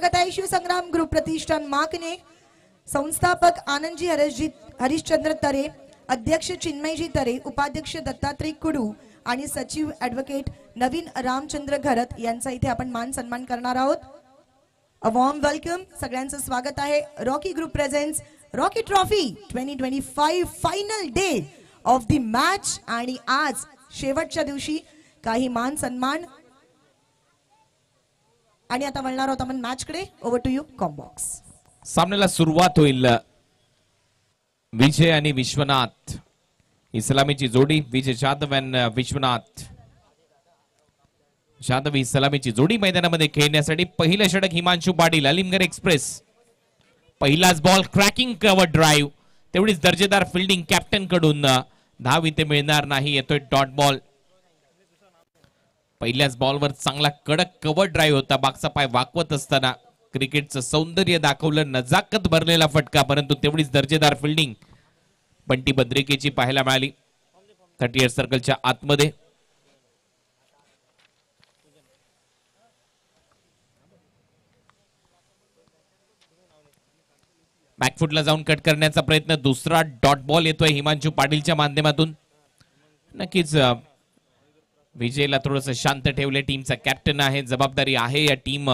स्वागत आहे शिवसंग्राम ग्रुप प्रतिष्ठान माकने, संस्थापक आनंदजी हरिश्चंद्र तरे, अध्यक्ष चिन्मयजी तरे, उपाध्यक्ष दत्तात्रय कुडू आणि सचिव ॲडव्होकेट नवीन रामचंद्र घरत यांचा इथे आपण मान सन्मान करणार आहोत. अ वॉर्म वेलकम. सगळ्यांचं स्वागत आहे. Rocky group presents Rocky trophy 2025 final day of the match. आणि आज शेवटच्या दिवशी काही मान सन्मान. आणि आता वळणार आहोत आपण मॅच कडे. Over to you combox. सामन्याला सुरुवात होईल. विजय आणि विश्वनाथ इस्लामीची जोडी. विजय जाधव आणि विश्वनाथ जाधव ही सलामीची जोडी मैदानामध्ये खेळण्यासाठी. पहिलं षटक हिमांशु पाटील, अलीमगढ़ एक्सप्रेस. पहिलाच बॉल क्रॅकिंग कव्हर ड्राईव्ह, तेवढीच दर्जेदार फिल्डिंग कॅप्टन कडून. धाव इथे मिळणार नाही. येतोय डॉट बॉल. पहिल्याच बॉलवर चांगला कडक कव्हर ड्राईव्ह होता. बागचा पाय वाकवत असताना क्रिकेटचं सौंदर्य दाखवलं. नजाकत भरलेला फटका, परंतु तेवढीच दर्जेदार फिल्डिंग बंटी बद्रिकेची पाहायला मिळाली 38 सर्कलच्या आतमध्ये. बॅकफुटला जाऊन कट करण्याचा प्रयत्न. दुसरा डॉट बॉल येतोय हिमांशु पाटीलच्या माध्यमातून. नक्कीच विजयला थोडंसं शांत ठेवले. टीमचा कॅप्टन आहे, जबाबदारी आहे या टीम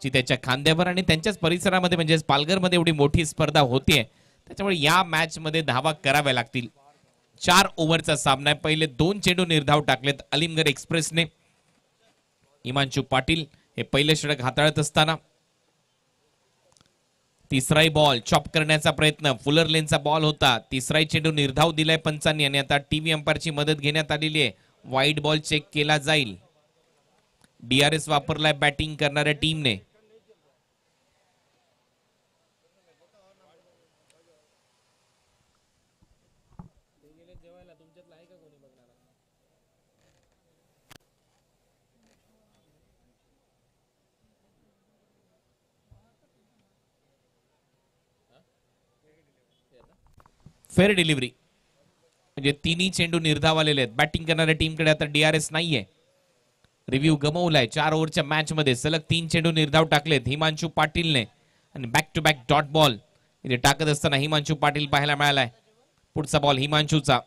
ची त्याच्या खांद्यावर. आणि त्यांच्याच परिसरामध्ये म्हणजे पालघरमध्ये एवढी मोठी स्पर्धा होतीये, त्याच्यामुळे या मॅच मध्ये धावा कराव्या लागतील. 4 ओव्हरचा सामना आहे. पहिले 2 चेंडू निर्धाव टाकलेत अलीमगढ़ एक्सप्रेसने. हिमांशु पाटील हे पहिले षटक हाताळत असताना तिसराही बॉल चॉप करण्याचा प्रयत्न. फुलर लेनचा बॉल होता. तिसराही चेंडू निर्धाव दिलाय पंचांनी आणि आता टीव्ही अंपायरची मदत घेण्यात आलेली आहे. वाईड बॉल चेक केला जाईल. DRS वापरलाय बॅटिंग करणाऱ्या टीमने. फेअर डिलिव्हरी म्हणजे तिन्ही चेंडू निर्धाव आलेले आहेत. बॅटिंग करणाऱ्या टीमकडे आता DRS नाहीये. रिव्ह्यू गमवलाय. 4 ओव्हरच्या मॅच मध्ये सलग 3 चेंडू निर्धाव टाकलेत हिमांशु पाटीलने. आणि back to back dot ball इथे टाकत असताना हिमांशु पाटील पाहायला मिळालाय. पुढचा बॉल हिमांशुचा.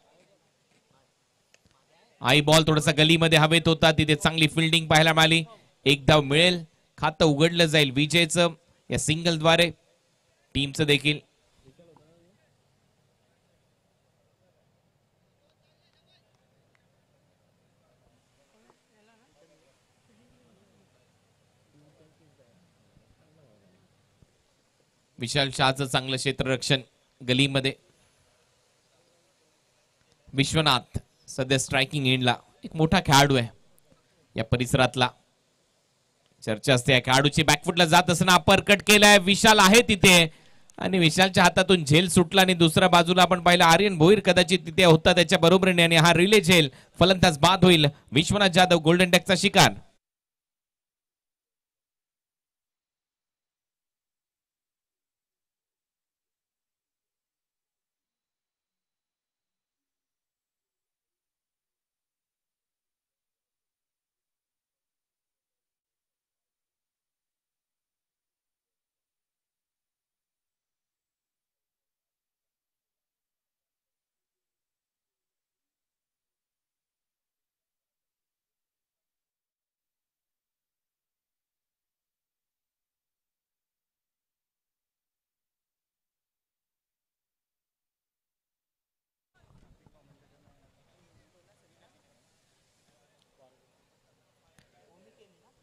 आई बॉल थोडासा गलीमध्ये हवेत होता, तिथे चांगली फिल्डिंग पाहायला मिळाली. एक धाव मिळेल, खातं उघडलं जाईल विजयचं या सिंगलद्वारे. टीमचं देखील. विशाल शहाचं चांगलं क्षेत्ररक्षण गलीमध्ये. विश्वनाथ सध्या स्ट्रायकिंग एंडला. एक मोठा खेळाडू आहे या परिसरातला. चर्चा असते या खेळाडूची. बॅकफुटला जात असताना अपर कट केलाय. विशाल आहे तिथे आणि विशालच्या हातातून झेल सुटला. आणि दुसऱ्या बाजूला आपण पाहिलं आर्यन भोईर कदाचित तिथे होता त्याच्या बरोबरीने. आणि हा रिले झेल फलंदाज बाद होईल. विश्वनाथ जाधव गोल्डन डकचा शिकार.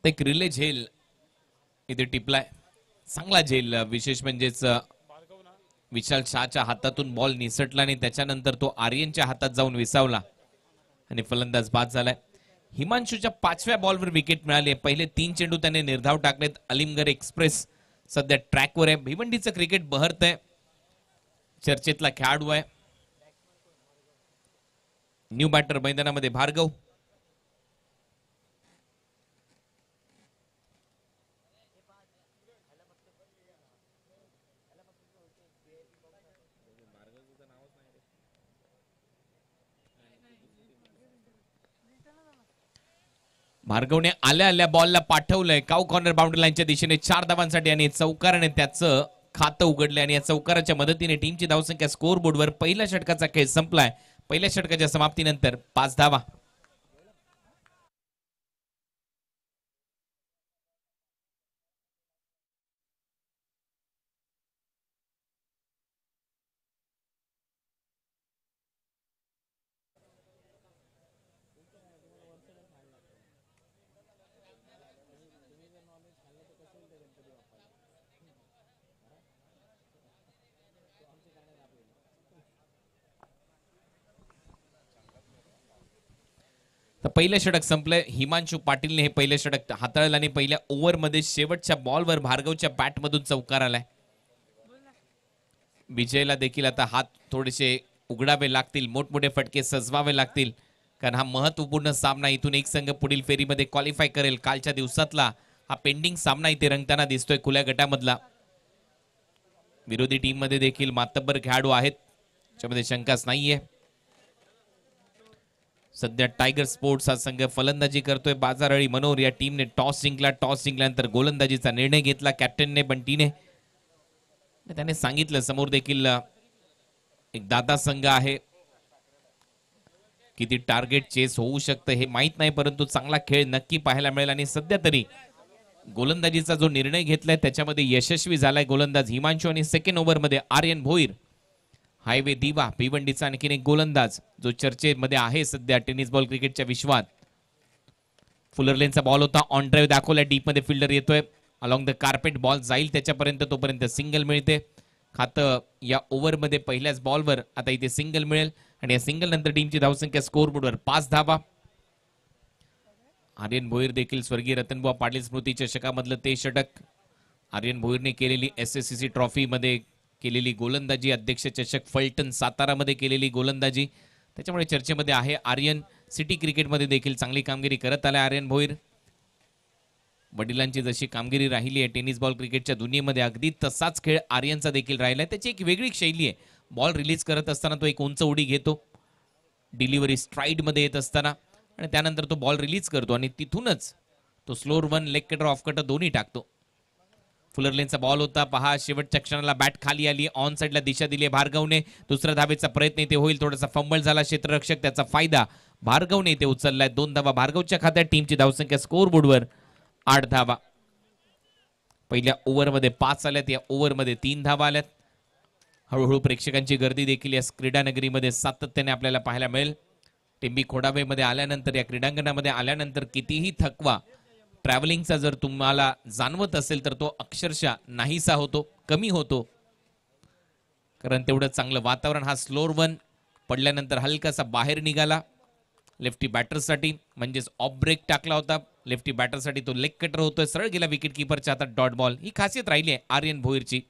एक रिले झेल इथे टिपलाय. चांगला झेल. विशेष म्हणजेच विशाल शहाच्या हातातून बॉल निसटला आणि त्याच्यानंतर तो आर्यनच्या हातात जाऊन विसावला आणि फलंदाज बाद झालाय. हिमांशुच्या 5व्या बॉलवर विकेट मिळाली. पहिले 3 चेंडू त्याने निर्धाव टाकलेत. अलीमगढ़ एक्सप्रेस सध्या ट्रॅकवर आहे. भिवंडीचं क्रिकेट बहरतंय. चर्चेतला खेळाडू आहे. न्यू बॅटर मैदानामध्ये भार्गव. भार्गवने आल्या आल्या बॉलला पाठवलंय काऊ कॉर्नर बाउंड्री लाईनच्या दिशेने 4 धावांसाठी आणि चौकाराने त्याचं खातं उघडलंय आणि या चौकाराच्या मदतीने टीमची धावसंख्या स्कोअर बोर्डवर पहिल्या षटकाचा खेळ संपलाय. पहिल्या षटकाच्या समाप्तीनंतर 5 धावा. तर पहिलं षटक संपलंय. हिमांशू पाटीलने हे पहिलं षटक हाताळलं आणि पहिल्या ओव्हरमध्ये शेवटच्या बॉलवर भार्गवच्या बॅटमधून चौकार आलाय. विजयला देखील आता हात थोडेसे उघडावे लागतील, मोठमोठे फटके सजवावे लागतील, कारण हा महत्वपूर्ण सामना. इथून एक संघ पुढील फेरीमध्ये क्वालिफाय करेल. कालच्या दिवसातला हा पेंडिंग सामना इथे रंगताना दिसतोय खुल्या गटामधला. विरोधी टीम मध्ये देखील मातब्बर खेळाडू आहेत, त्याच्यामध्ये शंकाच नाहीये. सध्या टायगर स्पोर्ट्स हा संघ फलंदाजी करतोय. बाजारळी मनोर या टीमने टॉस जिंकला. टॉस जिंकल्यानंतर गोलंदाजीचा निर्णय घेतला कॅप्टनने, बंटीने. त्याने सांगितलं समोर देखील एक दादा संघ आहे, किती टार्गेट चेस होऊ शकतं हे माहित नाही, परंतु चांगला खेळ नक्की पाहायला मिळेल. आणि सध्या तरी गोलंदाजीचा जो निर्णय घेतलाय त्याच्यामध्ये यशस्वी झालाय गोलंदाज हिमांशू. आणि सेकंड ओव्हरमध्ये आर्यन भोईर, हायवे दिवा भिवंडीचा आणखीन एक गोलंदाज जो चर्चेमध्ये आहे सध्या टेनिस बॉल क्रिकेटच्या विश्वात. फुलरलेनचा बॉल होता, ऑन ड्राईव्ह दाखवला, डीप मध्ये फिल्डर येतोय, अलॉंग द कार्पेट बॉल जाईल त्याच्यापर्यंत, तोपर्यंत सिंगल मिळते. खातं या ओव्हरमध्ये पहिल्याच बॉलवर आता इथे सिंगल मिळेल आणि या सिंगल नंतर टीमची धावसंख्या स्कोअर बोर्डवर 5 धावा. आर्यन भोईर देखील स्वर्गीय रतनबुवा पाटील स्मृती चषकामधलं ते षटक, आर्यन भोईरने केलेली SSCC ट्रॉफी मध्ये केलेली गोलंदाजी, अध्यक्ष चषक फलटण सातारामध्ये केलेली गोलंदाजी, त्याच्यामुळे चर्चेमध्ये आहे. आर्यन सिटी क्रिकेटमध्ये देखील चांगली कामगिरी करत आलाय आर्यन भोईर. वडिलांची जशी कामगिरी राहिली आहे टेनिस बॉल क्रिकेटच्या दुनियेमध्ये, अगदी तसाच खेळ आर्यनचा देखील राहिलाय. त्याची एक वेगळी शैली आहे. बॉल रिलीज करत असताना तो एक उंच उडी घेतो, डिलिव्हरी स्ट्राईड मध्ये येत असताना, आणि त्यानंतर तो बॉल रिलीज करतो आणि तिथूनच तो slower one, leg cutter, off cutter दोन्ही टाकतो. फुलरलेनचा बॉल होता, पहा शेवटच्या क्षणाला बॅट खाली आली, ऑन साइडला दिशा दिली भार्गवने. दुसऱ्या धावेचा प्रयत्न इथे होईल, थोडासा फंबल झाला क्षेत्ररक्षक, त्याचा फायदा भार्गवने इथे उचललाय. 2 धावा भार्गवच्या खात्यात. टीमची धावसंख्या स्कोअर बोर्डवर 8 धावा. पहिल्या ओव्हरमध्ये 5 आल्यात, या ओव्हरमध्ये 3 धावा आल्यात. हळूहळू प्रेक्षकांची गर्दी देखील या क्रीडानगरीमध्ये सातत्याने आपल्याला पाहायला मिळेल. टिंबी खोडावेमध्ये आल्यानंतर, या क्रीडांगणामध्ये आल्यानंतर कितीही थकवा ट्रॅव्हलिंगचा जर तुम्हाला जाणवत असेल तर तो अक्षरशः नाहीसा होतो, कमी होतो, कारण तेवढं चांगलं वातावरण. हा स्लोअर वन पडल्यानंतर हलकासा बाहेर निघाला लेफ्टी बॅटरसाठी, म्हणजेच ऑफ ब्रेक टाकला होता लेफ्टी बॅटरसाठी. तो लेग कटर होतोय, सरळ गेला विकेट किपरच्या हातात, डॉट बॉल. ही खासियत राहिली आहे आर्यन भोईरची.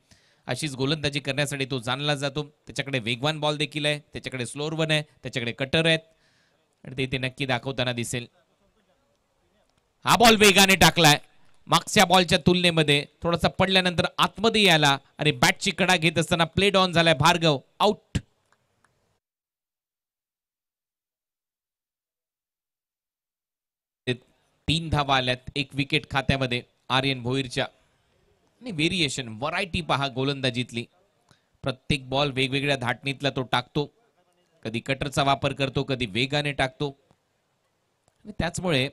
अशीच गोलंदाजी करण्यासाठी तो जाणला जातो. त्याच्याकडे वेगवान बॉल देखील आहे, त्याच्याकडे स्लोअर वन आहे, त्याच्याकडे कटर आहेत, आणि ते इथे नक्की दाखवताना दिसेल. हा बॉल वेगाने टाकलाय, मागच्या बॉलच्या तुलनेमध्ये थोडासा पडल्यानंतर आतमध्ये यायला आणि बॅटची कडा घेत असताना प्लेड ऑन झालाय. भार्गव आउट. तीन धावा आल्यात, एक विकेट खात्यामध्ये आर्यन भोईरच्या. आणि व्हेरिएशन, व्हरायटी पहा गोलंदाजीतली. प्रत्येक बॉल वेगवेगळ्या धाटणीतला तो टाकतो, कधी कटरचा वापर करतो, कधी वेगाने टाकतो. त्याचमुळे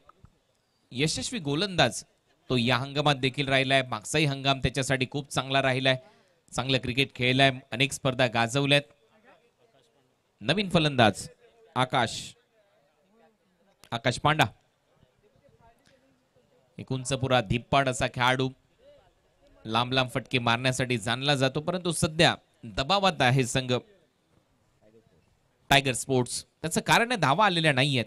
यशस्वी गोलंदाज तो या हंगामात देखील राहिलाय. मागचाही हंगाम त्याच्यासाठी खूप चांगला राहिलाय, चांगलं क्रिकेट खेळलाय, अनेक स्पर्धा गाजवल्यात. नवीन फलंदाज आकाश पांडा, एक उंचपुरा धिप्पाड असा खेळाडू, लांब लांब फटके मारण्यासाठी जाणला जातो, परंतु सध्या दबावात आहे संघ टायगर स्पोर्ट्स. त्याचं कारण आहे धावा आलेल्या नाहीयेत.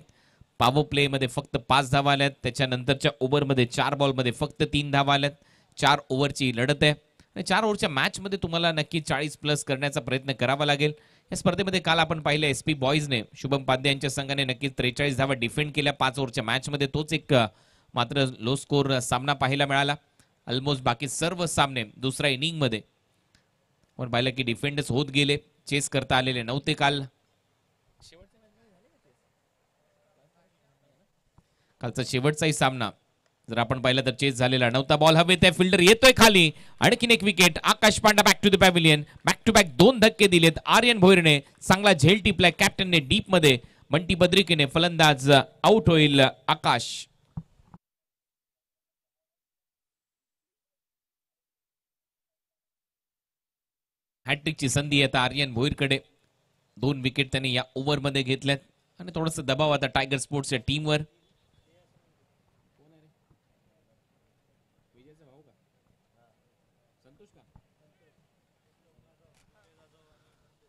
पॉवर प्ले मध्ये फक्त 5 धावा आल्यात, त्याच्यानंतरच्या ओव्हरमध्ये 4 बॉलमध्ये फक्त 3 धावा आल्यात. 4 ओव्हरची लढत आहे आणि 4 ओव्हरच्या मॅच मध्ये तुम्हाला नक्की 40 प्लस करण्याचा प्रयत्न करावा लागेल. या स्पर्धेमध्ये काल आपण पाहिलं SP बॉयजने, शुभम पाध्ये यांच्या संघाने नक्कीच 43 धावा डिफेंड केल्या 5 ओव्हरच्या मॅच मध्ये. तोच एक मात्र लो स्कोर सामना पाहायला मिळाला. ऑलमोस्ट बाकी सर्व सामने दुसऱ्या इनिंग मध्ये आपण पाहिलं की डिफेंडर्स होत गेले, चेस करता आलेले नव्हते. कालचा शेवटचाही सामना जर आपण पाहिलं तर चेस झालेला नव्हता. बॉल हवेत आहे, फिल्डर येतोय खाली, आणखीन एक wicket. Akash Panda back to the pavilion. Back to back 2 धक्के दिलेत. आर्यन भोईरने चांगला झेल टिपलाय कॅप्टनने डीप मध्ये. बंटी बद्रिकेने फलंदाज आउट होईल. आकाश हॅट्रिकची संधी आता आर्यन भोईरकडे. 2 विकेट त्यांनी या ओव्हरमध्ये घेतल्यात आणि थोडंसं दबाव आता टायगर स्पोर्ट्सच्या टीमवर.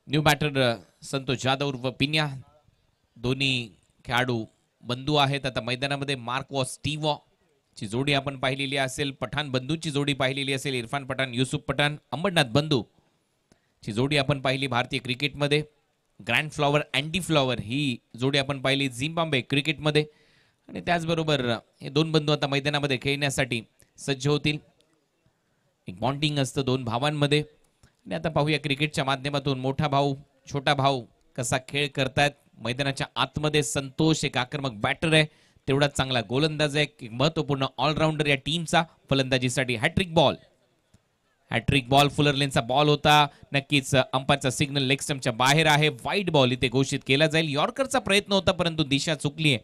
न्यू बॅटर संतोष जाधव उर्फ पिन्या. दोन्ही खेळाडू बंधू आहेत आता मैदानामध्ये. मार्कवॉ स्टीवॉ ची जोडी आपण पाहिलेली असेल. पठाण बंधूची जोडी पाहिलेली असेल. इरफान पठाण, युसुफ पठाण, अंबरनाथ बंधू ची जोडी आपण पाहिली भारतीय क्रिकेटमध्ये. ग्रँड फ्लॉवर, अँडी फ्लॉवर ही जोडी आपण पाहिली झिम्बाब्वे क्रिकेटमध्ये. आणि त्याचबरोबर हे 2 बंधू आता मैदानामध्ये खेळण्यासाठी सज्ज होतील. एक बॉन्डिंग असतं 2 भावांमध्ये. आणि आता पाहूया क्रिकेटच्या माध्यमातून मोठा भाऊ छोटा भाऊ कसा खेळ करतायत. मैदानाच्या आतमध्ये संतोष एक आक्रमक बॅटर आहे, तेवढाच चांगला गोलंदाज आहे, एक महत्वपूर्ण ऑलराऊंडर या टीमचा. फलंदाजीसाठी hattrick ball. Hattrick ball fuller लेनचा बॉल होता. नक्कीच अंपायरचा सिग्नल लेग स्टंपच्या बाहेर आहे. वाईट बॉल इथे घोषित केला जाईल. यॉर्करचा प्रयत्न होता परंतु दिशा चुकली आहे.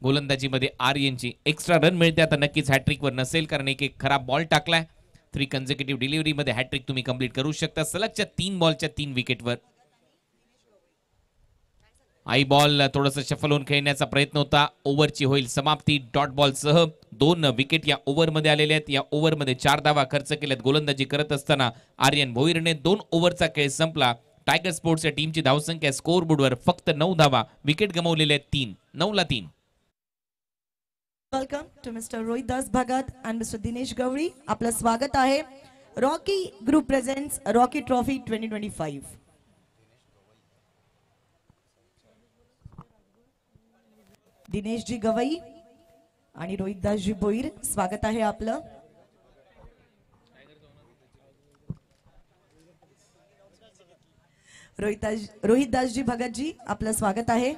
गोलंदाजीमध्ये आर्यनची एक्स्ट्रा रन मिळते. आता नक्कीच हॅट्रिकवर नसेल कारण एक खराब बॉल टाकलाय. 3 कन्झिक्युटिव्ह डिलिव्हरीमध्ये हॅट्रिक तुम्ही कंप्लीट करू शकता सलगच्या 3 बॉलच्या 3 विकेटवर. आई बॉल थोडंसं शफल होऊन खेळण्याचा प्रयत्न होता. ओव्हरची होईल समाप्ती. डॉट बॉल सह 2 विकेट या ओव्हरमध्ये आलेले आहेत. या ओव्हरमध्ये 4 धावा खर्च केल्यात गोलंदाजी करत असताना आर्यन भोईरने. 2 ओव्हरचा खेळ संपला. टायगर स्पोर्ट्स या टीमची धावसंख्या स्कोअर बोर्डवर फक्त 9 धावा. विकेट गमावलेले आहेत 3. 9ला 3. Welcome to mister Rohidas Bhagat and mister Dinesh Gawali. आपलं स्वागत आहे. Rocky group presents Rocky trophy 2025. दिनेशजी गवई आणि रोहितदासजी भोईर स्वागत आहे आपलं. रोहितदासजी भगतजी आपलं स्वागत आहे.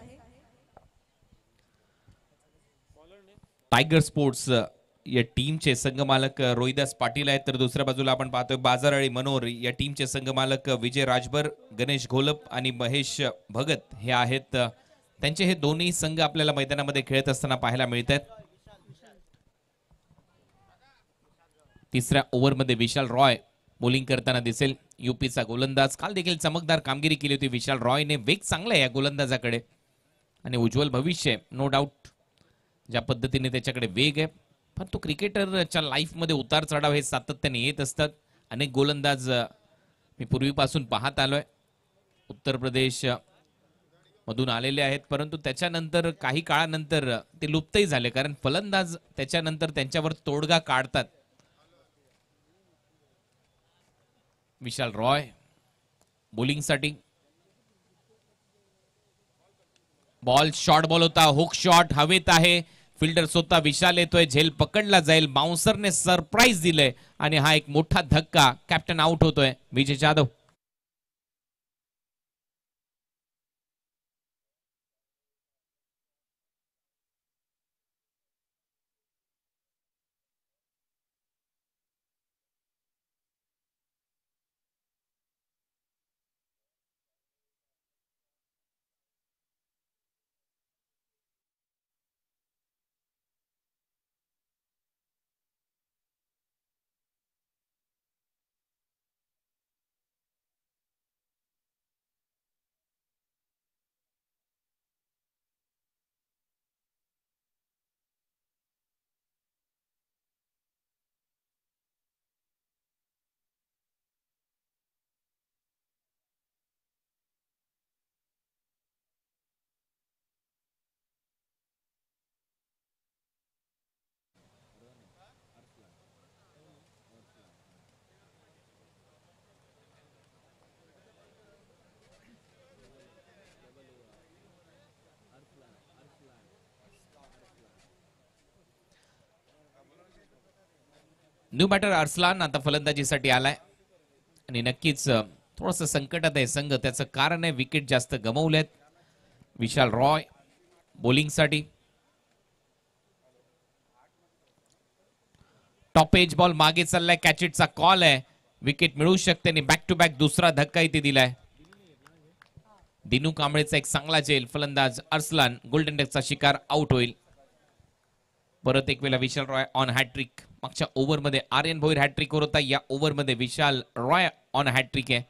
टायगर स्पोर्ट्स या टीमचे संघमालक रोहिदास पाटील आहेत तर दुसऱ्या बाजूला आपण पाहतोय बाजारळी मनोर या टीमचे संघमालक विजय राजभर, गणेश घोलप आणि महेश भगत हे आहेत. त्यांचे हे दोन्ही संघ आपल्याला मैदानामध्ये खेळत असताना पाहायला मिळत आहेत. तिसऱ्या ओव्हरमध्ये विशाल रॉय बॉलिंग करताना दिसेल. यूपीचा गोलंदाज. काल देखील चमकदार कामगिरी केली होती विशाल रॉयने. वेग चांगला आहे या गोलंदाजाकडे आणि उज्ज्वल भविष्य नो डाऊट. ज्या पद्धतीने त्याच्याकडे वेग आहे पण तो क्रिकेटरच्या लाईफमध्ये उतार चढाव हे सातत्याने येत असतात. अनेक गोलंदाज मी पूर्वीपासून पाहत आलोय उत्तर प्रदेश मधून आलेले आहेत परंतु त्याच्यानंतर काही काळानंतर ते लुप्तही झाले कारण फलंदाज त्याच्यानंतर त्यांच्यावर तोडगा काढतात. विशाल रॉय बॉलिंगसाठी. बॉल शॉर्ट बॉल होता. हुक शॉट हवेत आहे. फिल्डर स्वतः विशाल येतोय. झेल पकडला जाईल. बाउन्सरने सरप्राईज दिलंय आणि हा एक मोठा धक्का. कॅप्टन आउट होतोय विजय जाधव. न्यू बॅटर अरसलान आता फलंदाजीसाठी आलाय आणि नक्कीच थोडंसं संकटात आहे संघ. त्याचं कारण आहे विकेट जास्त गमावलेत. विशाल रॉय बॉलिंगसाठी. टॉप एज बॉल मागे चाललाय, कॅचिटचा कॉल आहे, विकेट मिळू शकते आणि बॅक टू बॅक दुसरा धक्का इथे दिलाय. दिनू कांबळेचा एक चांगला झेल, फलंदाज अर्सलान गोल्डन डकचा शिकार आउट होईल. परत एक वेळा विशाल रॉय ऑन हॅट्रिक. मागच्या ओव्हरमध्ये आर्यन भोईर हॅट्रिकवर होता, या ओव्हरमध्ये विशाल रॉय ऑन हॅट्रिक आहे.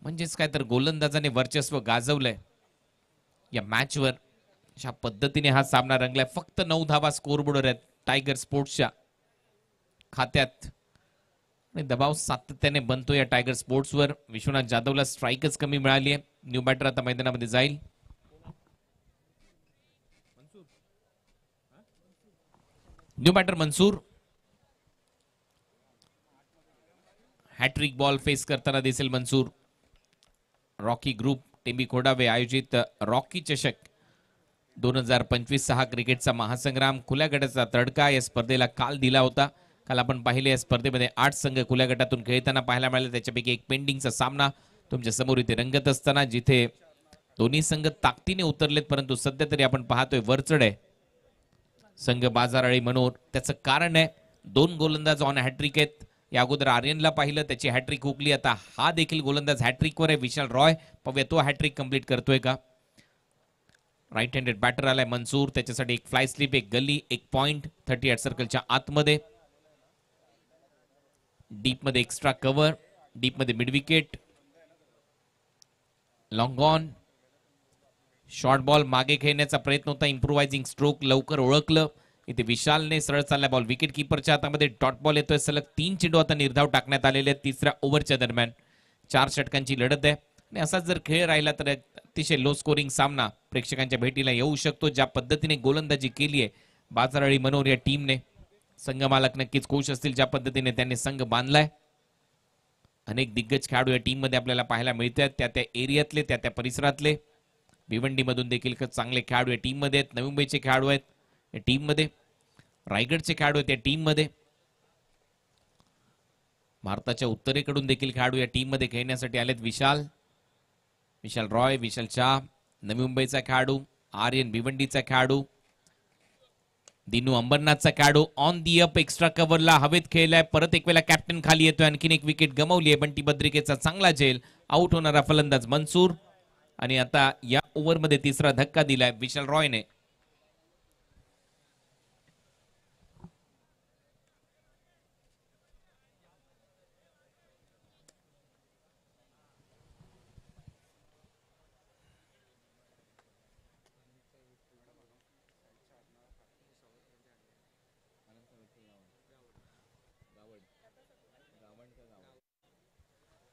म्हणजेच काय तर गोलंदाजाने वर्चस्व गाजवलंय या मॅचवर. अशा पद्धतीने हा सामना रंगलाय. फक्त 9 धावा स्कोरबोर्डवर आहेत टायगर स्पोर्ट्सच्या खात्यात. दबाव सातत्याने बनतो या टायगर स्पोर्ट्सवर. विश्वनाथ जाधवला स्ट्राईकच कमी मिळाली आहे. न्यू बॅटर आता मैदानामध्ये जाईल. New batter Mansoor hat-trick ball face करताना दिसेल मनसूर. रॉकी ग्रुप टेंबी खोडावे आयोजित रॉकी चषक 2025 हा क्रिकेटचा महासंग्राम खुल्या गटाचा तडका या स्पर्धेला काल दिला होता. काल आपण पाहिले या स्पर्धेमध्ये 8 संघ खुल्या गटातून खेळताना पाहायला मिळाले. त्याच्यापैकी एक पेंडिंगचा सामना तुमच्या समोर इथे रंगत असताना जिथे दोन्ही संघ ताकदीने उतरलेत, परंतु सध्या तरी आपण पाहतोय वरचढ आहे संघ बाजाराळी मनोर. त्याचं कारण आहे 2 गोलंदाज ऑन हॅट्रिक आहेत. या अगोदर आर्यनला पाहिलं, त्याची हॅट्रिक हुकली. आता हा देखील गोलंदाज हॅट्रिकवर आहे विशाल रॉय. पाहूया तो हॅट्रिक कंप्लीट करतोय का. राईट हँडेड बॅटर आलाय मनसूर. त्याच्यासाठी एक फ्लाय स्लिप, एक गल्ली, एक पॉइंट 38 सर्कलच्या आतमध्ये. डीप मध्ये एक्स्ट्रा कव्हर, डीप मध्ये mid wicket, long on, short ball मागे खेळण्याचा प्रयत्न होता. इम्प्रोवायझिंग स्ट्रोक लवकर ओळखलं. इथे विशालने सरळ चालला बॉल विकेट किपरच्या हातामध्ये. डॉट बॉल येतोय. सलग 3 चेंडू आता निर्धाव टाकण्यात आलेले आहेत तिसऱ्या ओव्हरच्या दरम्यान. 4 षटकांची लढत आहे आणि असाच जर खेळ राहिला तर अतिशय लो स्कोरिंग सामना प्रेक्षकांच्या भेटीला येऊ शकतो. ज्या पद्धतीने गोलंदाजी केली आहे बाजाराळी मनोर या टीमने, संघ मालक नक्कीच खुश असतील ज्या पद्धतीने त्यांनी संघ बांधलाय. अनेक दिग्गज खेळाडू या टीम मध्ये आपल्याला पाहायला मिळतात, त्या त्या एरियातले, त्या त्या परिसरातले. भिवंडी मधून देखील चांगले खेळाडू या टीम मध्ये आहेत. नवी मुंबईचे खेळाडू आहेत या टीम मध्ये, रायगडचे खेळाडू आहेत या टीम मध्ये, भारताच्या उत्तरेकडून देखील खेळाडू या टीम मध्ये खेळण्यासाठी आलेत. विशाल रॉय, विशाल शाह नवी मुंबईचा खेळाडू, आर्यन भिवंडीचा खेळाडू, दिनू अंबरनाथचा खेळाडू ऑन दी अप एक्स्ट्रा कव्हरला हवेत खेळलाय. परत एक वेळा कॅप्टन खाली येतोय. आणखीन एक विकेट गमावली आहे. बंटी बद्रिकेचा चांगला झेल. आउट होणारा फलंदाज मनसूर. आणि आता या ओव्हरमध्ये तिसरा धक्का दिलाय विशाल रॉयने.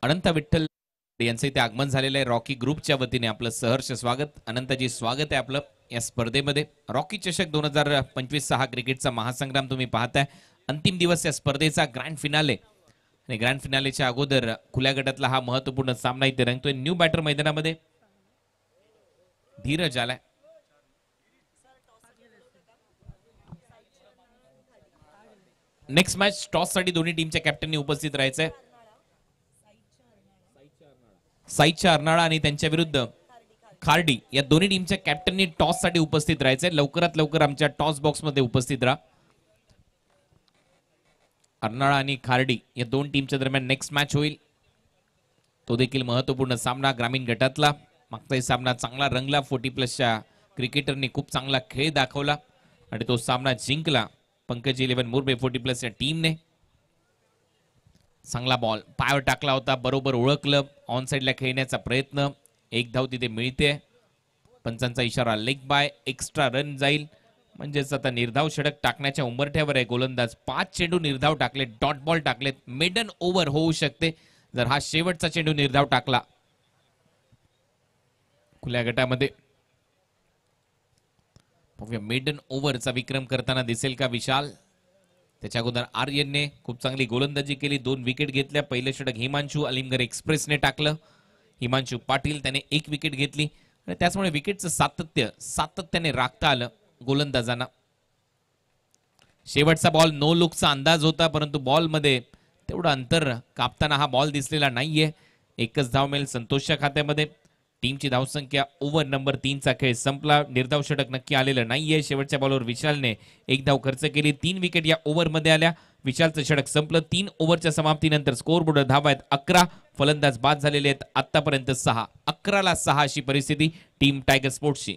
अनंत विठ्ठल यांचं इथे आगमन झालेलं आहे. रॉकी ग्रुपच्या वतीने आपलं सहर्ष स्वागत. अनंतजी स्वागत आहे आपलं या स्पर्धेमध्ये. रॉकी चषक 2025 हा क्रिकेटचा महासंग्राम तुम्ही पाहताय. अंतिम दिवस या स्पर्धेचा ग्रँड फिनाले आणि ग्रँड फिनालेच्या अगोदर खुल्या गटातला हा महत्वपूर्ण सामना इथे रंगतोय. न्यू बॅटर मैदानामध्ये धीरज आलाय. नेक्स्ट मॅच टॉस साठी दोन्ही टीमच्या कॅप्टननी उपस्थित राहायचंय. साईच्या अर्नाळा आणि त्यांच्या विरुद्ध खार्डी या दोन्ही टीमच्या कॅप्टननी टॉस साठी उपस्थित राहायचंय. लवकरात लवकर आमच्या टॉस बॉक्स मध्ये उपस्थित राहा. अर्नाळा आणि खार्डी या दोन टीमच्या दरम्यान नेक्स्ट मॅच होईल. तो देखील महत्वपूर्ण सामना ग्रामीण गटातला. मागचा सामना चांगला रंगला. 40+ क्रिकेटरनी खूप चांगला खेळ दाखवला आणि तो सामना जिंकला पंकज 11 मुर्बे 40+ या टीमने. चांगला बॉल पायावर टाकला होता, बरोबर ओळखलं. ऑन साइडला खेळण्याचा प्रयत्न, एक धाव तिथे मिळते. पंचांचा इशारा लेग बाय, एक्स्ट्रा रन जाईल. म्हणजेच आता निर्धाव षटक टाकण्याच्या उंबरठ्यावर आहे गोलंदाज. 5 चेंडू निर्धाव टाकले, डॉट बॉल टाकलेत. मेडन ओव्हर होऊ शकते जर हा शेवटचा चेंडू निर्धाव टाकला खुल्या गटामध्ये. मेडन ओव्हरचा विक्रम करताना दिसेल का विशाल. त्याच्या अगोदर आर्यनने खूप चांगली गोलंदाजी केली, 2 विकेट घेतल्या. पहिलं षटक हिमांशू अलिमगर एक्सप्रेसने टाकलं. हिमांशू पाटील त्याने 1 विकेट घेतली आणि त्यामुळे विकेटचं सातत्याने राखता आलं गोलंदाजांना. शेवटचा बॉल नो लुकचा अंदाज होता, परंतु बॉल मध्ये तेवढं अंतर कापताना हा बॉल दिसलेला नाहीये. एकच धाव मिळेल संतोषच्या खात्यामध्ये. टीमची धावसंख्या ओव्हर नंबर 3चा खेळ संपला. निर्धाव षटक नक्की आलेलं नाहीये. शेवटच्या बॉलवर विशालने 1 धाव खर्च केली. 3 विकेट या ओव्हर मध्ये आल्या. विशालचं षटक संपलं. 3 ओव्हरच्या समाप्तीनंतर स्कोर बोर्ड धावा आहेत 11. फलंदाज बाद झालेले आहेत आतापर्यंत 6. 11ला 6 अशी परिस्थिती टीम टायगर स्पोर्ट्सची.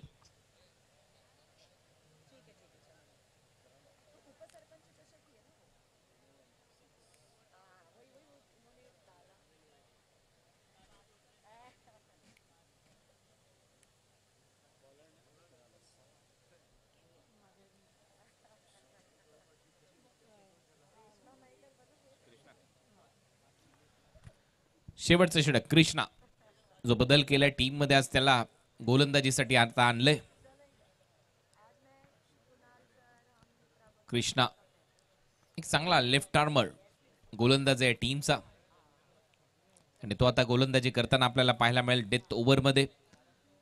शेवटचं षटक कृष्णा जो बदल केलाय टीम मध्ये आज त्याला गोलंदाजीसाठी आता आणलंय. कृष्णा एक चांगला लेफ्ट आर्मर गोलंदाज आहे टीमचा आणि तो आता गोलंदाजी करताना आपल्याला पाहायला मिळेल. डेथ ओव्हर मध्ये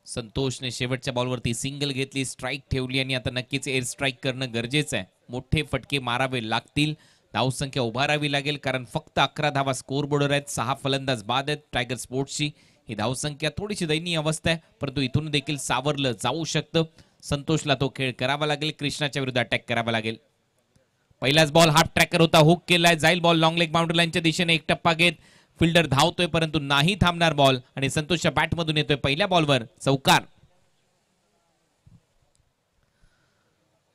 संतोषने शेवटच्या बॉलवरती सिंगल घेतली, स्ट्राईक ठेवली आणि आता नक्कीच एअर स्ट्राईक करणं गरजेचं आहे. मोठे फटके मारावे लागतील, धावसंख्या उभारावी लागेल कारण फक्त 11 धावा स्कोर बोर्डवर आहेत. 6 फलंदाज बाद आहेत टायगर स्पोर्ट्सची. ही धावसंख्या थोडीशी दयनीय अवस्था आहे परंतु इथून देखील सावरलं जाऊ शकतं. संतोषला तो खेळ करावा लागेल, कृष्णाच्या विरुद्ध अटॅक करावा लागेल. पहिलाच बॉल हाफ ट्रॅकर होता, हुक केलाय, जाईल बॉल लॉंग लेग बाउंड्री लाईनच्या दिशेने. एक टप्पा घेत फिल्डर धावतोय परंतु नाही थांबणार बॉल आणि संतोषच्या बॅटमधून येतोय पहिल्या बॉलवर चौकार.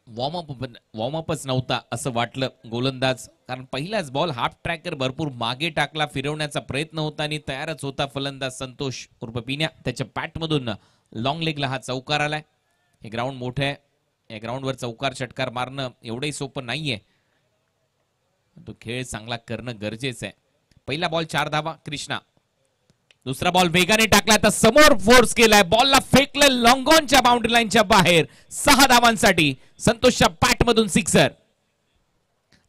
वॉर्मअपच नव्हता असं वाटलं गोलंदाज कारण पहिलाच बॉल हाफ ट्रॅकर भरपूर मागे टाकला, फिरवण्याचा प्रयत्न होता आणि तयारच होता फलंदाज संतोष उर्फ पिन्या. त्याच्या बॅटमधून लॉंग लेगला हा चौकार आलाय. हे ग्राउंड मोठं आहे, या ग्राउंडवर चौकार षटकार मारणं एवढंही सोपं नाहीये. तो खेळ चांगला करणं गरजेचं आहे. पहिला बॉल 4 धावा कृष्णा. दुसरा बॉल वेगाने टाकला, आता समोर फोर्स केलाय, बॉलला फेकलं लॉंग ऑनच्या बाउंड्री लाईनच्या बाहेर. 6 धावांसाठी संतोषच्या बॅटमधून सिक्सर.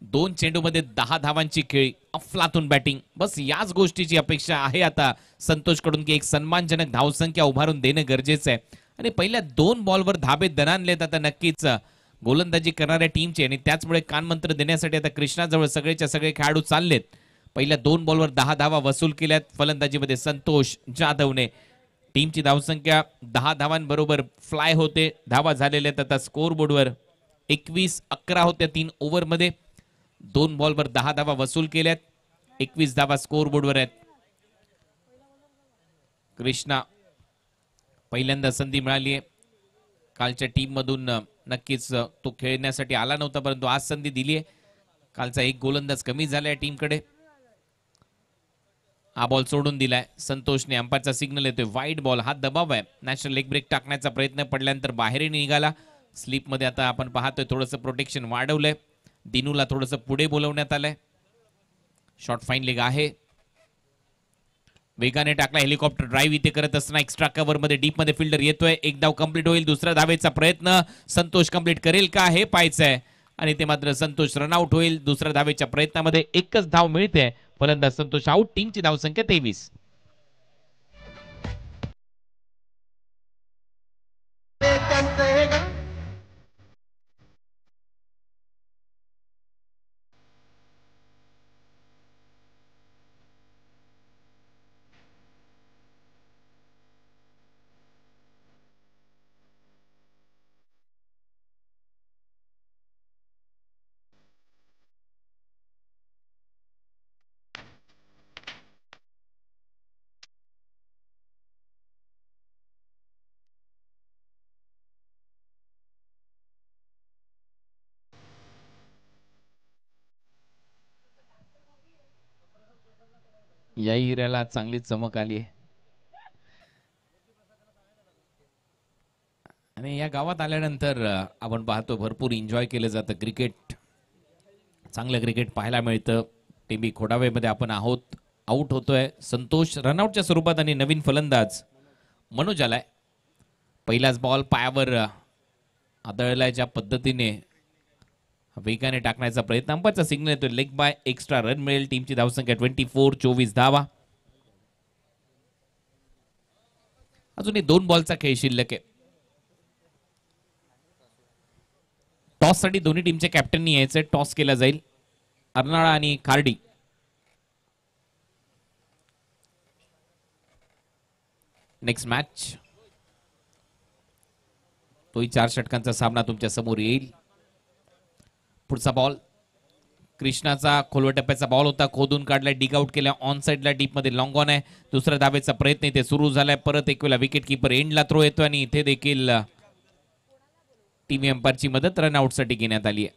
2 चेंडूमध्ये 10 धावांची खेळी, अफलातून बॅटिंग. बस याच गोष्टीची अपेक्षा आहे आता संतोषकडून की एक सन्मानजनक धावसंख्या उभारून देणं गरजेचं आहे. आणि पहिल्या 2 बॉलवर धाबे दणानलेत आता नक्कीच गोलंदाजी करणाऱ्या टीमचे आणि त्याचमुळे कानमंत्र देण्यासाठी आता कृष्णाजवळ सगळेच्या सगळे खेळाडू चाललेत. पहिल्या 2 बॉलवर 10 धावा वसूल केल्यात फलंदाजीमध्ये संतोष जाधवने. टीमची धावसंख्या 10 धावांबरोबर फ्लाय होते. धावा झालेल्या आहेत आता स्कोर बोर्डवर 21-11 होत्या 3 ओव्हरमध्ये. 2 बॉलवर 10 धावा वसूल केल्यात, 21 धावा स्कोर बोर्डवर आहेत. कृष्णा पहिल्यांदा संधी मिळाली आहे कालच्या टीम मधून. नक्कीच तो खेळण्यासाठी आला नव्हता परंतु आज संधी दिली आहे. कालचा एक गोलंदाज कमी झालाय टीमकडे. हा बॉल सोडून दिलाय संतोषने. अंपायरचा सिग्नल येतोय वाईड बॉल. हा दबाव आहे, नॅशनल लेग ब्रेक टाकण्याचा प्रयत्न पडल्यानंतर बाहेर निघाला. स्लिप मध्ये आता आपण पाहतोय थोडंसं प्रोटेक्शन वाढवलंय. दिनूला थोडंसं पुढे बोलवण्यात आलंय. शॉर्ट फाईन लेग आहे, वेगाने टाकला. हेलिकॉप्टर ड्राईव्ह इथे करत असताना एक्स्ट्रा कव्हर मध्ये डीप मध्ये फिल्डर येतोय. एक धाव कंप्लीट होईल. दुसऱ्या धावेचा प्रयत्न संतोष कंप्लीट करेल का हे पाहायचंय आणि ते मात्र संतोष रनआउट होईल. दुसऱ्या धावेच्या प्रयत्नामध्ये एकच धाव मिळते. फलंदाज संतोष आउट. टीमची धावसंख्या 23. या हिऱ्याला चांगली चमक आली आहे आणि या गावात आल्यानंतर आपण पाहतो भरपूर एन्जॉय केलं जातं क्रिकेट. चांगलं क्रिकेट पाहायला मिळतं. टीबी खोडावेमध्ये आपण आहोत. आउट होतोय संतोष रनआउटच्या स्वरूपात आणि नवीन फलंदाज मनोज आलाय. पहिलाच बॉल पायावर आदळलाय. ज्या पद्धतीने वेगाने टाकण्याचा प्रयत्न, अंपायरचा सिग्नल येतो लेग बाय. एक्स्ट्रा रन मिळेल. टीमची धावसंख्या 24. 24 धावा. अजूनही 2 बॉलचा खेळ शिल्लक आहे. टॉस साठी दोन्ही टीमच्या कॅप्टननी यायचं. टॉस केला जाईल. अर्नाळा आणि खार्डी. नेक्स्ट मॅच तोही 4 षटकांचा सामना तुमच्या समोर येईल. पुढचा बॉल कृष्णाचा खोलवर टप्प्याचा बॉल होता, खोदून काढला, डिग आउट केला, ऑन साइडला डीप मध्ये लॉंग ऑन आहे. दुसऱ्या धावेचा प्रयत्न इथे सुरू झालाय. परत एक वेळा विकेट किपर एंडला थ्रो येतो आणि इथे देखील टीम एम्पायरची मदत रनआउटसाठी घेण्यात आली आहे.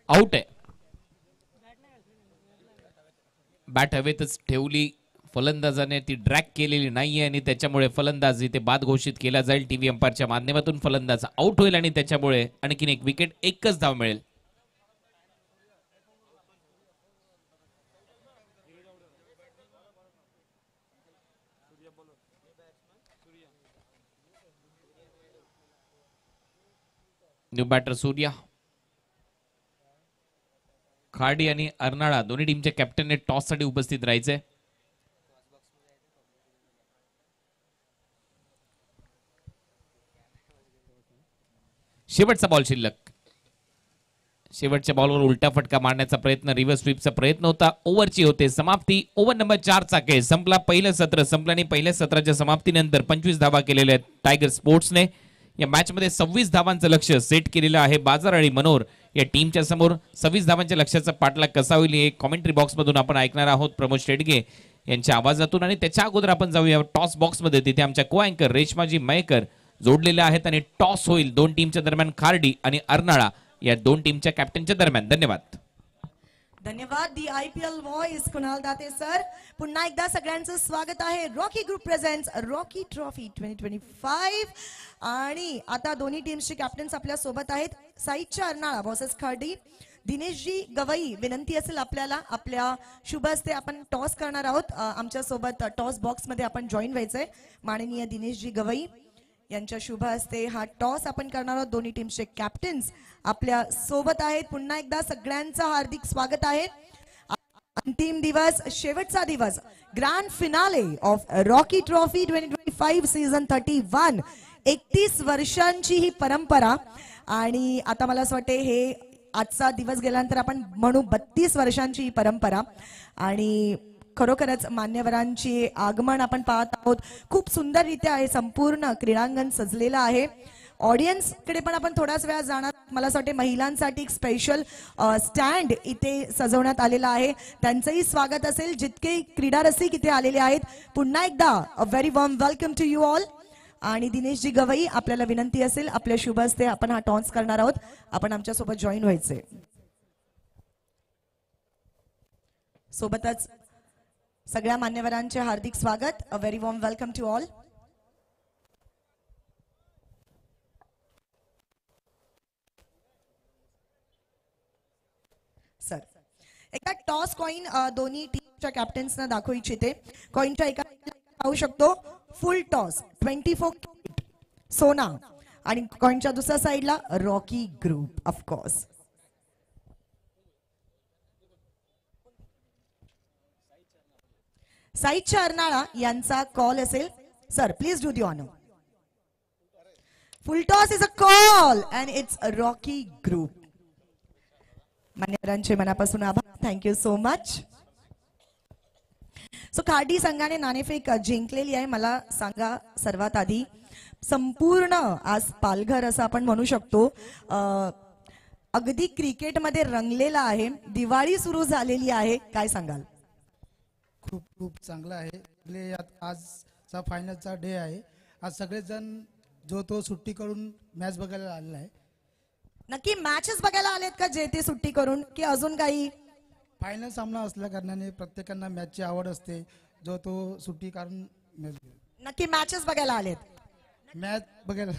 आउट आहे. बॅट हवेतच ठेवली, फलंदाजाने ती ड्रॅग केलेली नाहीये आणि त्याच्यामुळे फलंदाज इथे बाद घोषित केला जाईल. टीव्ही अंपायरच्या माध्यमातून फलंदाज आउट होईल आणि त्याच्यामुळे आणखीन एक विकेट, एकच धाव मिळेल. New batter Surya. खाडी आणि अर्नाळा दोन्ही टीमच्या कॅप्टनने टॉस साठी उपस्थित राहायचे. शेवटचा बॉल शिल्लक. शेवटच्या बॉलवर उलटा फटका मारण्याचा प्रयत्न, रिव्हर्स स्वीपचा प्रयत्न होता. ओव्हरची होते समाप्ती. ओव्हर नंबर 4 चा खेळ संपला. पहिलं सत्र संपलं आणि पहिल्या सत्राच्या समाप्तीनंतर 25 धावा केलेल्या आहेत टायगर स्पोर्ट्सने. या मॅच मध्ये 26 धावांचं लक्ष सेट केलेलं आहे. बाजार आणि मनोर या टीमच्या समोर 26 धावांच्या लक्ष्याचा पाठलाग कसा होईल हे कॉमेंट्री बॉक्स मधून आपण ऐकणार आहोत प्रमोद शेडगे यांच्या आवाजातून. आणि त्याच्या अगोदर आपण जाऊया टॉस बॉक्स मध्ये. तिथे आमच्या को अँकर रेशमाजी मयेकर जोडलेल्या आहेत आणि टॉस होईल दोन टीमच्या दरम्यान, खार्डी आणि अर्नाळा या दोन टीमच्या कॅप्टनच्या दरम्यान. धन्यवाद. धन्यवाद. दी IPL voice Kunal Date sir. पुन्हा एकदा सगळ्यांचं स्वागत आहे. Rocky group presents Rocky trophy 2025 आणि आता दोन्ही टीम्सचे कॅप्टन्स आपल्या सोबत आहेत. साईच्या अर्नाळा वर्सेस खार्डी. दिनेशजी गवई, विनंती असेल आपल्याला आपल्या शुभ हस्ते आपण टॉस करणार आहोत. आमच्या सोबत टॉस बॉक्स मध्ये आपण जॉईन व्हायचंय. माननीय दिनेशजी गवई यांच्या शुभ हस्ते हा टॉस आपण करणार आहोत. दोन्ही टीमचे कॅप्टन्स आपल्या सोबत आहेत. पुन्हा एकदा सगळ्यांचं हार्दिक स्वागत आहे. अंतिम दिवस, शेवटचा दिवस, grand finale of Rocky trophy 2025 season 31. 31 वर्षांची ही परंपरा आणि आता मला असं वाटते हे आजचा दिवस गेल्यानंतर आपण म्हणू 32 वर्षांची ही परंपरा. आणि खरोखरच मान्यवरांची आगमन आपण पाहत आहोत. खूप सुंदररित्या हे संपूर्ण क्रीडांगण सजलेलं आहे. ऑडियन्स कडे पण आपण थोड्याच वेळा जाणार. मला असं वाटतं महिलांसाठी एक स्पेशल स्टँड इथे सजवण्यात आलेला आहे. त्यांचंही स्वागत असेल जितके क्रीडा रसिक इथे आलेले आहेत. पुन्हा एकदा a very warm welcome to you all. आणि दिनेशजी गवई, आपल्याला विनंती असेल आपल्या शुभ हस्ते आपण हा टॉस करणार आहोत. आपण आमच्या सोबत जॉईन व्हायचे. सोबतच सगळ्या मान्यवरांचे हार्दिक स्वागत. A very warm welcome to all. Sir, एका टॉस कॉइन दोन्ही टीमच्या कॅप्टन्सना दाखवू इच्छिते. कॉइनच्या एका पाहू शकतो फुल टॉस 24 सोना आणि कॉइनच्या दुसऱ्या साईडला रॉकी ग्रुप ऑफकोर्स. साईच्या अर्नाळा यांचा कॉल असेल. Sir please do the honour. Full toss is a call and it's Rocky group. मान्यवरांचे मनापासून आभार. Thank you so much. So Khardi संघाने नाणेफेक जिंकलेली आहे. मला सांगा सर्वात आधी, संपूर्ण आज पालघर असं आपण म्हणू शकतो अगदी क्रिकेटमध्ये रंगलेला आहे. दिवाळी सुरू झालेली आहे. काय सांगाल? खूप खूप चांगला आहे. आपले आजचा फायनलचा डे आहे. आज सगळेजण जो तो सुट्टी करून मॅच बघायला आलेला आहे. नक्की मॅचेस बघायला आलेत का जे ते सुट्टी करून, की अजून काही? फायनल सामना असल्या कारणाने प्रत्येकांना मॅचची आवड असते. जो तो सुट्टी काढून मॅच नक्की मॅचेस बघायला आलेत? मॅच बघायला.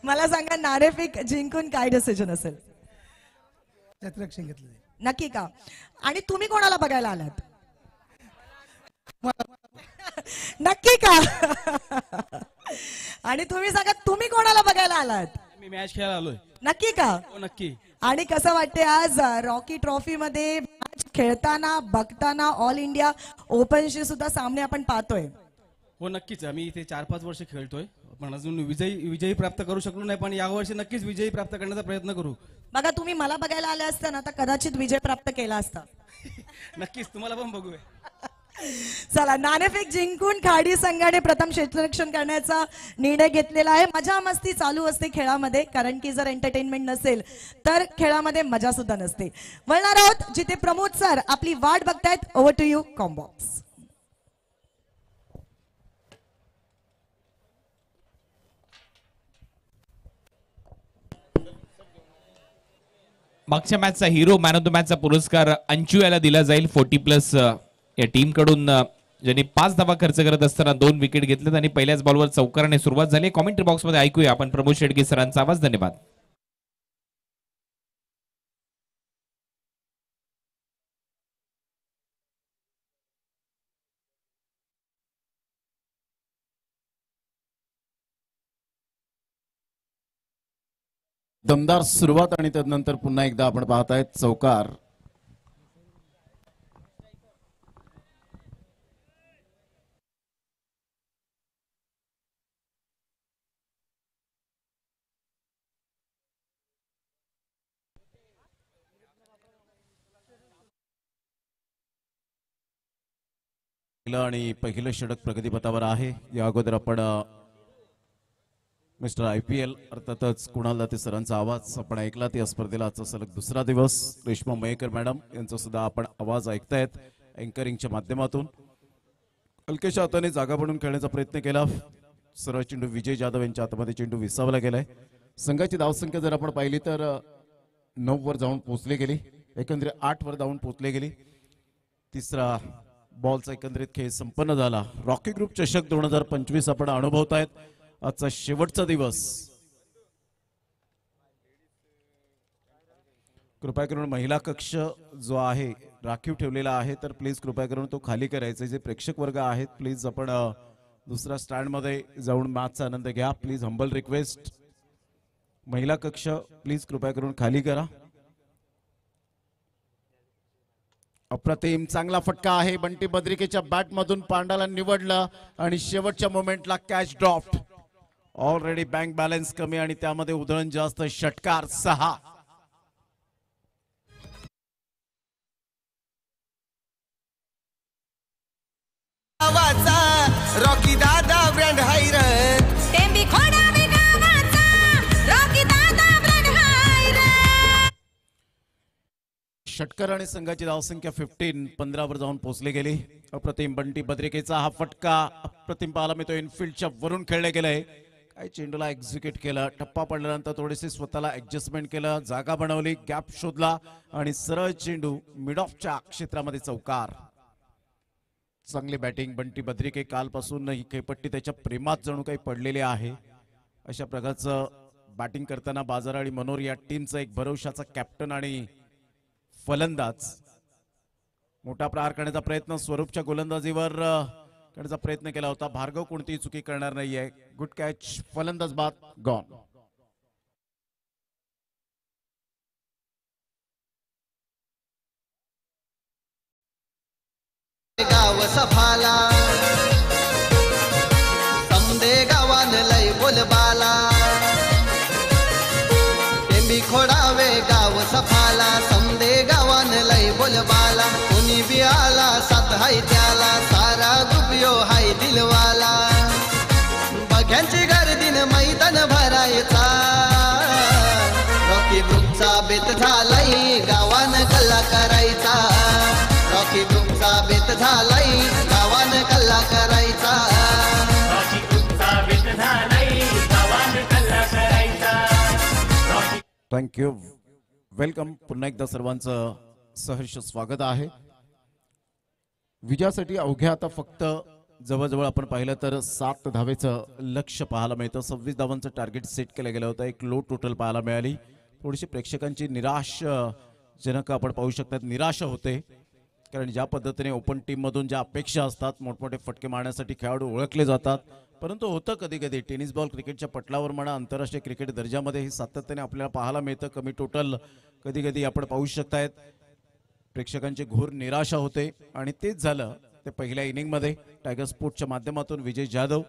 मला सांगा नाणेफेक जिंकून काय डिसिजन असेल? क्षेत्ररक्षण घेतलं. नक्की का? आणि तुम्ही कोणाला बघायला आलात? नक्की का? आणि तुम्ही सांगा तुम्ही कोणाला बघायला आलात? मी मॅच खेळायला आलोय. नक्की का? हो नक्की. आणि कसं वाटते आज रॉकी ट्रॉफी मध्ये मॅच खेळताना बघताना ऑल इंडिया ओपनशी सुद्धा सामने आपण पाहतोय? हो नक्कीच. आम्ही इथे 4-5 वर्ष खेळतोय पण अजून विजयी प्राप्त करू शकलो नाही, पण यावर्षी नक्कीच विजयी प्राप्त करण्याचा प्रयत्न करू. बघा तुम्ही मला बघायला आले असता ना तर कदाचित विजय प्राप्त केला असता. नक्कीच तुम्हाला पण बघूया. चला, नाणेफेक जिंकून खाडी संघाने प्रथम क्षेत्ररक्षण करण्याचा निर्णय घेतलेला आहे. मजा मस्ती चालू असते खेळामध्ये, कारण की जर एंटरटेनमेंट नसेल तर खेळामध्ये मजा सुद्धा नसते. वळणार आहोत जिथे प्रमोद सर आपली वाट बघतायत. Over to you combox. मागच्या मॅचचा हिरो मॅन ऑफ द मॅचचा पुरस्कार अंशू याला दिला जाईल. 40+ या टीम कडून ज्यांनी 5 धावा खर्च करत असताना 2 विकेट घेतलेत आणि पहिल्याच बॉलवर चौकाराने सुरुवात झाली. कॉमेंट्री बॉक्स मध्ये ऐकूया आपण प्रमोद शेडगे सरांचा आवाज. धन्यवाद. दमदार सुरुवात आणि त्यानंतर पुन्हा एकदा आपण पाहतायत चौकार. आणि पहिलं षटक प्रगतीपथावर आहे. या अगोदर आपण मिस्टर IPL अर्थातच कुणाल दाते सरांचा आवाज आपण ऐकला. या स्पर्धेला आजचा सलग दुसरा दिवस. रेश्मा मयेकर मॅडम यांचा सुद्धा आपण आवाज ऐकतायत अँकरिंगच्या माध्यमातून. हलकेच्या हाताने जागा बनवून खेळण्याचा प्रयत्न केला. सरळ चेंडू विजय जाधव यांच्या हातामध्ये चेंडू विसावला गेलाय. संघाची धावसंख्या जर आपण पाहिली तर 9 वर जाऊन पोहोचली गेली. एकंदरीत 8 वर जाऊन पोहोचले गेली. तिसरा बॉलचा एकंदरीत खेळ संपन्न झाला. रॉकी ग्रुप चषक 2025 आपण अनुभवतायत. आजचा शेवटचा दिवस. कृपया करून महिला कक्ष जो आहे राखीव ठेवलेला आहे, तर प्लीज कृपया करून तो खाली करायचा. जे प्रेक्षक वर्ग आहेत प्लीज आपण दुसऱ्या स्टँड मध्ये जाऊन मॅचचा आनंद घ्या. Please humble request. महिला कक्ष प्लीज कृपया करून खाली करा. अप्रतिम चांगला फटका आहे. बंटी बद्रिकेच्या बॅट मधून पांडाला निवडलं आणि शेवटच्या मोमेंटला catch dropped. Already bank balance कमी आणि त्यामध्ये उधळण जास्त. षटकार 6. रॉकी दादा ब्रँड हायरन टेंबी खोडावी गावाचा रॉकी दादा ब्रँड हायरन. षटकार आणि संघाची धावसंख्या 15 वर जाऊन पोहोचली गेली. अप्रतिम बंटी बद्रिकेचा हा फटका अप्रतिम पाहायला मिळतो. इनफिल्डच्या वरून खेळले गेलंय. काय चेंडूला एक्झिक्यूट केलं. टप्पा पडल्यानंतर थोडेसे स्वतःला ऍडजस्टमेंट केलं. जागा बनवली. गॅप शोधला आणि सरळ चेंडू मिड ऑफच्या क्षेत्रामध्ये चौकार. चांगली बॅटिंग बंटी बद्रिके. कालपासून ही खेळपट्टी त्याच्या प्रेमात जणू काही पडलेली आहे. अशा प्रकारचं बॅटिंग करताना बाजार आणि मनोर या टीमचा एक भरवशाचा कॅप्टन आणि फलंदाज. मोठा प्रहार करण्याचा प्रयत्न स्वरूपच्या गोलंदाजीवर करण्याचा प्रयत्न केला होता. भार्गव कोणतीही चुकी करणार नाहीये. Good catch. फलंदाज बाद. गॉन. गाव सफाला समदे गावान लय बोलबाला. टेंबी खोडावे गाव सफाला समदे गावान लय बोलबाला. कोणी बी आला साथ हाय त्याला सारा गुपियो हाय दिलवाला. बघ्यांची गर्दीन मैदान भरायचा. रॉकी ग्रुपचा बेत झालाय गावान कल्ला करायचा. रॉकी ग्रुपचा बेत झालाय गावान कल्ला करायचा. थँक्यू. वेलकम. पुन्हा एकदा सर्वांचं सहर्ष स्वागत आहे. विजयासाठी अवघ्या आता फक्त जवळजवळ आपण पाहिलं तर 7 धावेचं लक्ष्य पाहायला मिळतं. 26 धावांचं टार्गेट सेट केलं गेलं होतं. एक लो टोटल पाहायला मिळाली. थोडीशी प्रेक्षकांची निराश जनक आपण पाहू शकतात निराशा होते, कारण ज्या पद्धतीने ओपन टीम मधून ज्या अपेक्षा असतात, मोठमोठे फटके मारण्यासाठी खेळाडू ओळखले जातात, परंतु होतं कधी कधी टेनिस बॉल क्रिकेटच्या पटलावर म्हणा, आंतरराष्ट्रीय क्रिकेट दर्जामध्ये ही सातत्याने आपल्याला पाहायला मिळतं. कमी टोटल कधी कधी आपण पाहू शकतायत, प्रेक्षकांची घोर निराशा होते आणि तेच झालं ते पहिल्या इनिंगमध्ये. टायगर स्पोर्ट्सच्या माध्यमातून विजय जाधव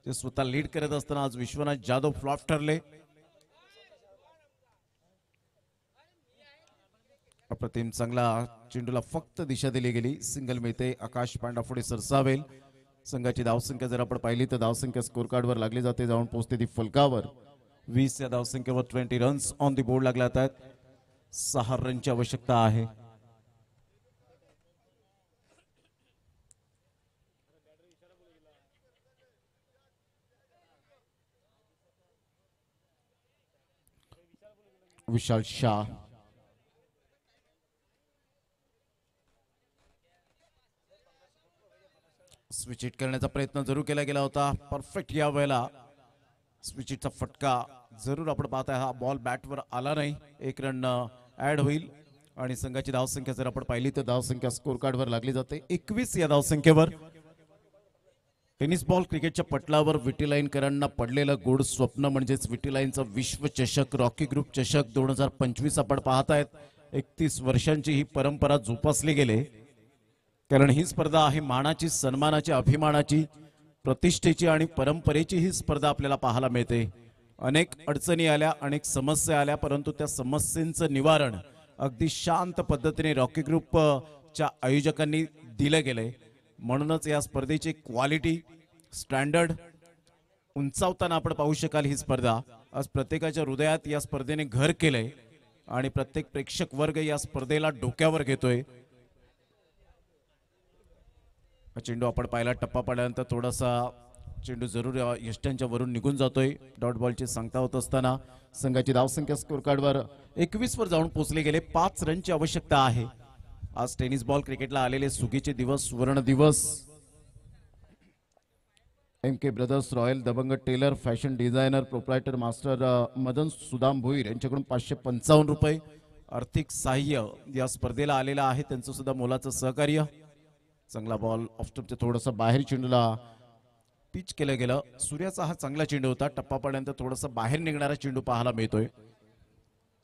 जे स्वतः लीड करत असताना आज विश्वनाथ जाधव फ्लॉप ठरले. अप्रतिम चांगला चेंडूला फक्त दिशा दिली गेली. सिंगल मिळते. आकाश पांडा पुढे सरसावेल. संघाची धावसंख्या जर आपण पाहिली तर धावसंख्या स्कोर कार्डवर लागली जाते, जाऊन पोहोचते ती फलकावर. 20 या धावसंख्येवर 20 रन्स ऑन दी बोर्ड लागले आहेत. 6 रनची आवश्यकता आहे. विशाल शाह स्विच हिट करण्याचा प्रयत्न जरूर केला गेला होता. परफेक्ट या वेळेला स्विच हिटचा फटका जरूर आपण पाहताय. हा बॉल बॅटवर आला नाही. 1 रन ऍड होईल आणि संघाची धावसंख्या जर आपण पाहिली तर धावसंख्या स्कोर कार्डवर लागली जाते 21 या धावसंख्येवर. टेनिस बॉल क्रिकेटच्या पटलावर विटीलाईनकरांना पडलेलं गोड स्वप्न म्हणजेच विटीलाईनचा विश्व चषक, रॉकी ग्रुप चषक 2025 आपण पाहतायत. 31 वर्षांची ही परंपरा जोपासली गेली, कारण ही स्पर्धा आहे मानाची, सन्मानाची, अभिमानाची, प्रतिष्ठेची आणि परंपरेची ही स्पर्धा आपल्याला पाहायला मिळते. अनेक अडचणी आल्या, अनेक समस्या आल्या, परंतु त्या समस्यांचं निवारण अगदी शांत पद्धतीने रॉकी ग्रुपच्या आयोजकांनी दिलं गेलंय. म्हणूनच या स्पर्धेची क्वालिटी, स्टँडर्ड उंचावताना आपण पाहू शकाल. ही स्पर्धा आज प्रत्येकाच्या हृदयात या स्पर्धेने घर केलंय आणि प्रत्येक प्रेक्षक वर्ग या स्पर्धेला डोक्यावर घेतोय. चेंडू आपण पाहिला, टप्पा पडल्यानंतर थोडासा चेंडू जरूर यष्ट्यांच्या वरून निघून जातोय. डॉट बॉलची सांगता होत असताना संघाची धावसंख्या स्कोर कार्डवर 21 वर जाऊन पोहोचले गेले. 5 रनची आवश्यकता आहे. आज टेनिस बॉल क्रिकेटला आलेले सुगीचे दिवस, सुवर्ण दिवस. MK ब्रदर्स, रॉयल, दबंग tailor, fashion designer, proprietor master Madan Sudam Bhoir यांच्याकडून 555 रुपये आर्थिक सहाय्य या स्पर्धेला आलेलं आहे. त्यांचं सुद्धा मोलाचं सहकार्य. चांगला बॉल ऑफ स्टंपच्या थोडासा बाहेर चेंडूला पिच केलं गेलं. सूर्याचा हा चांगला चेंडू होता. टप्पा पडल्यानंतर थोडासा बाहेर निघणारा चेंडू पाहायला मिळतोय.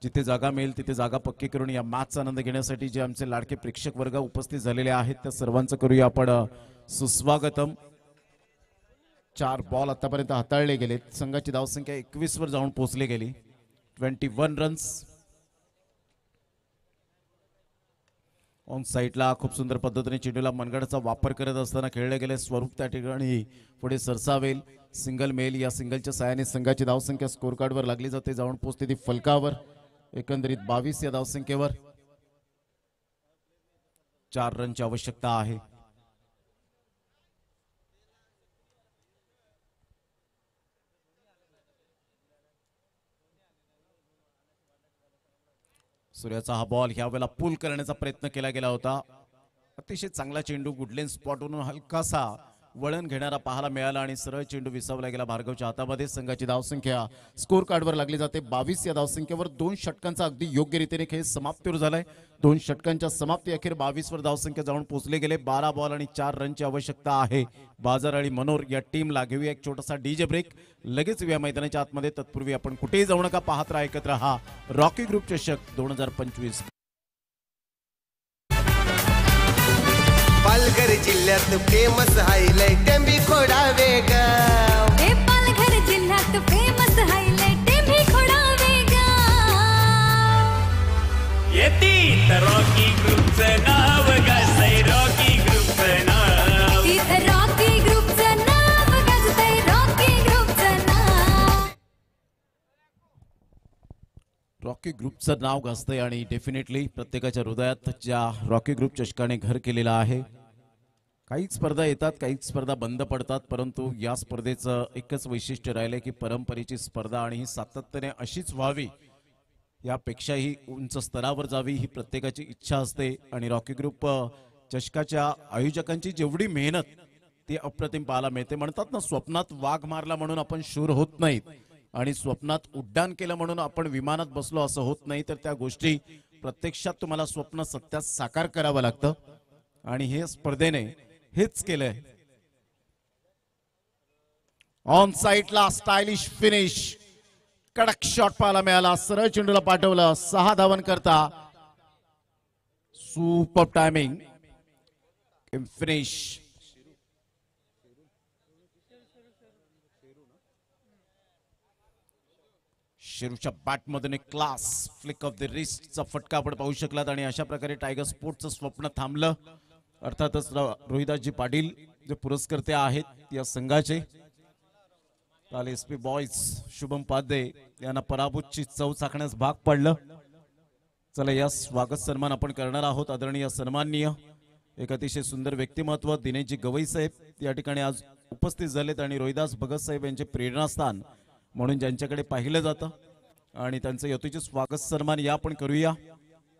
जिथे जागा मिळेल तिथे जागा पक्की करून या मॅचचा आनंद घेण्यासाठी जे आमचे लाडके प्रेक्षक वर्ग उपस्थित झालेले आहेत त्या सर्वांचं करूया आपण सुस्वागतम. 4 बॉल आतापर्यंत हाताळले गेलेत. संघाची धावसंख्या 21 वर जाऊन पोहोचली गेली. 21 रन्स. ऑन साईडला खूप सुंदर पद्धतीने चेंडूला मनगडाचा वापर करत असताना खेळले गेले. स्वरूप त्या ठिकाणी पुढे सरसावेल. Single male. या सिंगलच्या साहाय्याने संघाची धावसंख्या स्कोर कार्डवर लागली जाते, जाऊन पोहोचते ती फलकावर. एकंदरीत 22 या धावसंख्येवर 4 रनची आवश्यकता आहे. सूर्याचा हा बॉल ह्या वेळेला पूल करण्याचा प्रयत्न केला गेला होता. अतिशय चांगला चेंडू गुडलेन स्पॉटवरून हलकासा वळण घेणारा पाहायला मिळाला आणि सरळ चेंडू विसावला गेला भार्गवच्या हातामध्ये. संघाची धावसंख्या स्कोर कार्डवर लागली जाते 22 या धावसंख्येवर. 2 षटकांचा अगदी योग्य रीतीने खेळ समाप्तीवर झालाय. 2 षटकांच्या समाप्ती अखेर 22 वर धावसंख्या जाऊन पोहोचले गेले. 12 बॉल आणि 4 रनची आवश्यकता आहे. बाजार आणि मनोर या टीमला घेऊया एक छोटासा डीजे ब्रेक. लगेच या मैदानाच्या आतमध्ये. तत्पूर्वी आपण कुठेही जाऊ नका, पाहत राहा, एकत्र हा रॉकी ग्रुप चषक 2025. पालघर जिल्ह्यात फेमस हायलाइट टेंबी खोडावे गाव. हे पालघर जिल्ह्यात फेमस हायलाइट टेंबी खोडावे गाव. येती तर रॉकी ग्रुपचं नाव गाजतंय, रॉकी ग्रुपचं नाव. तिथं रॉकी ग्रुपचं नाव गाजतंय, रॉकी ग्रुपचं नाव. रॉकी ग्रुपचं नाव गाजतंय आणि डेफिनेटली प्रत्येकाच्या हृदयात ज्या रॉकी ग्रुप चषकाने घर केलेलं आहे. काही स्पर्धा येतात, काही स्पर्धा बंद पडतात, परंतु या स्पर्धेचं एकच वैशिष्ट्य राहिलंय की परंपरेची स्पर्धा आणि ही सातत्याने अशीच व्हावी, यापेक्षाही उंच स्तरावर जावी ही प्रत्येकाची इच्छा असते. आणि रॉकी ग्रुप चषकाच्या आयोजकांची जेवढी मेहनत ती अप्रतिम पाहायला मिळते. म्हणतात ना, स्वप्नात वाघ मारला म्हणून आपण शूर होत नाहीत आणि स्वप्नात उड्डाण केलं म्हणून आपण विमानात बसलो असं होत नाही. तर त्या गोष्टी प्रत्यक्षात तुम्हाला स्वप्न सत्यात साकार करावं लागतं आणि हे स्पर्धेने हेच केलंय. ऑन साइडला स्टायलिश फिनिश, कडक शॉट पाहायला मिळाला. सरळ चेंडूला पाठवलं, 6 धावन करता. Super timing finish. शेरूच्या बॅटमधून एक क्लास फ्लिक ऑफ द रिस्टचा फटका आपण पाहू शकलात आणि अशा प्रकारे टायगर स्पोर्टचं स्वप्न थांबलं. अर्थातच रोहिदासजी पाटील जे पुरस्कर्ते आहेत या संघाचे, काल SP बॉयज शुभम पाध्ये यांना पराभूतची चव चाखण्यास भाग पडलं. चला या स्वागत सन्मान आपण करणार आहोत. आदरणीय सन्माननीय एक अतिशय सुंदर व्यक्तिमत्व दिनेशजी गवई साहेब या ठिकाणी आज उपस्थित झालेत आणि रोहिदास भगत साहेब यांचे प्रेरणास्थान म्हणून ज्यांच्याकडे पाहिलं जातं आणि त्यांचं यथोचित स्वागत सन्मान या आपण करूया.